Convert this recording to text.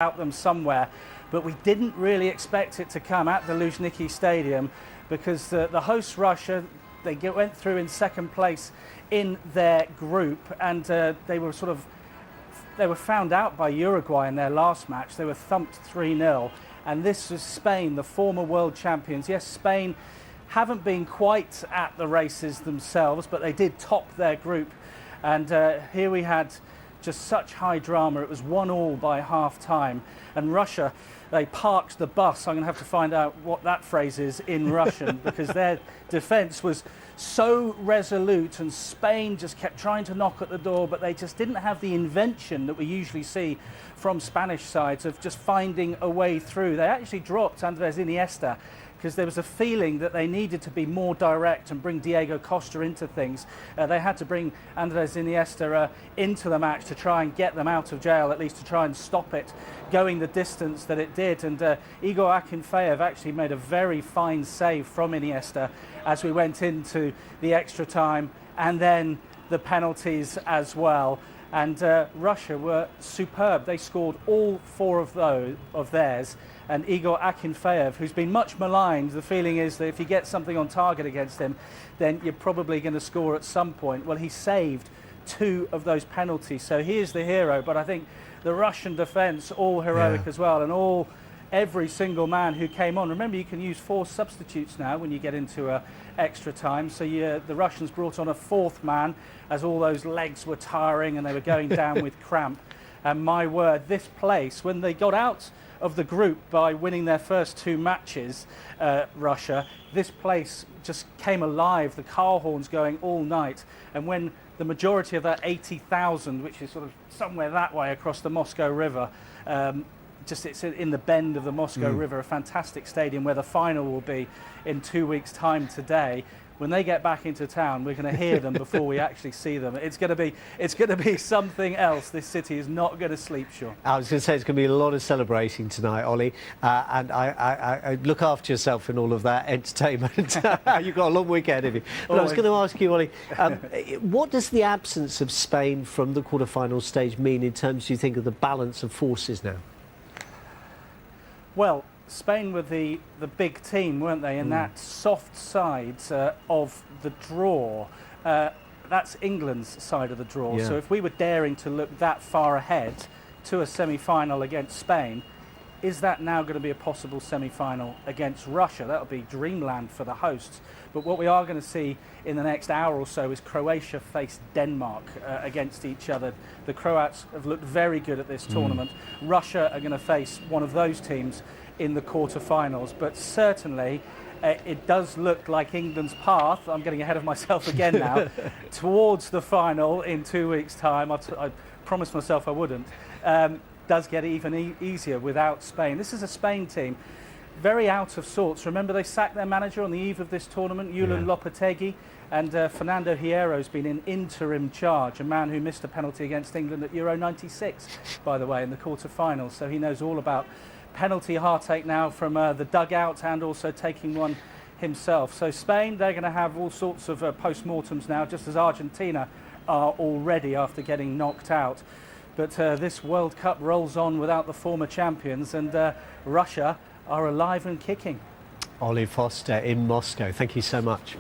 out them somewhere, but we didn't really expect it to come at the Luzhniki Stadium because the hosts Russia, they went through in second place in their group, and they were found out by Uruguay in their last match. They were thumped 3-0, and this was Spain, the former world champions. Yes, Spain haven't been quite at the races themselves, but they did top their group, and here we had just such high drama. It was 1-1 by half time, and Russia, they parked the bus. I'm going to have to find out what that phrase is in Russian because their defence was so resolute, and Spain just kept trying to knock at the door, but they just didn't have the invention that we usually see from Spanish sides of just finding a way through. They actually dropped Andres Iniesta because there was a feeling that they needed to be more direct and bring Diego Costa into things. They had to bring Andres Iniesta into the match to try and get them out of jail, at least to try and stop it going the distance that it did. And Igor Akinfeev actually made a very fine save from Iniesta as we went into the extra time and then the penalties as well. And Russia were superb. They scored all 4 of theirs. And Igor Akinfeev, who's been much maligned, the feeling is that if you get something on target against him, then you're probably going to score at some point. Well, he saved 2 of those penalties, so he is the hero. But I think the Russian defence, all heroic as well, and every single man who came on. Remember, you can use 4 substitutes now when you get into extra time. So the Russians brought on a 4th man as all those legs were tiring and they were going down with cramp. And my word, this place, when they got out of the group by winning their first 2 matches, Russia, this place just came alive, the car horns going all night. And when the majority of that 80,000, which is sort of somewhere that way across the Moscow River, it's in the bend of the Moscow River, a fantastic stadium where the final will be in 2 weeks' time today. When they get back into town, we're going to hear them before we actually see them. It's going to be something else. This city is not going to sleep, Sean. I was going to say it's going to be a lot of celebrating tonight, Ollie, and I look after yourself in all of that entertainment. You've got a long weekend, have you? But I was going to ask you, Ollie, what does the absence of Spain from the quarter-final stage mean in terms, do you think, of the balance of forces now? Well, Spain were the big team, weren't they, in that soft side of the draw. That's England's side of the draw. Yeah. So if we were daring to look that far ahead to a semi-final against Spain, is that now going to be a possible semi-final against Russia? That would be dreamland for the hosts. But what we are going to see in the next hour or so is Croatia face Denmark against each other. The Croats have looked very good at this tournament. Russia are going to face one of those teams in the quarter-finals, but certainly it does look like England's path, I'm getting ahead of myself again now, towards the final in 2 weeks' time. I promised myself I wouldn't. Does get even easier without Spain. This is a Spain team very out of sorts. Remember, they sacked their manager on the eve of this tournament, Julen Lopetegui, and Fernando Hierro's been in interim charge, a man who missed a penalty against England at Euro 96, by the way, in the quarter-finals, so he knows all about penalty heartache now from the dugout and also taking one himself. So Spain, they're going to have all sorts of post-mortems now, just as Argentina are already after getting knocked out. But this World Cup rolls on without the former champions, and Russia are alive and kicking. Ollie Foster in Moscow, thank you so much.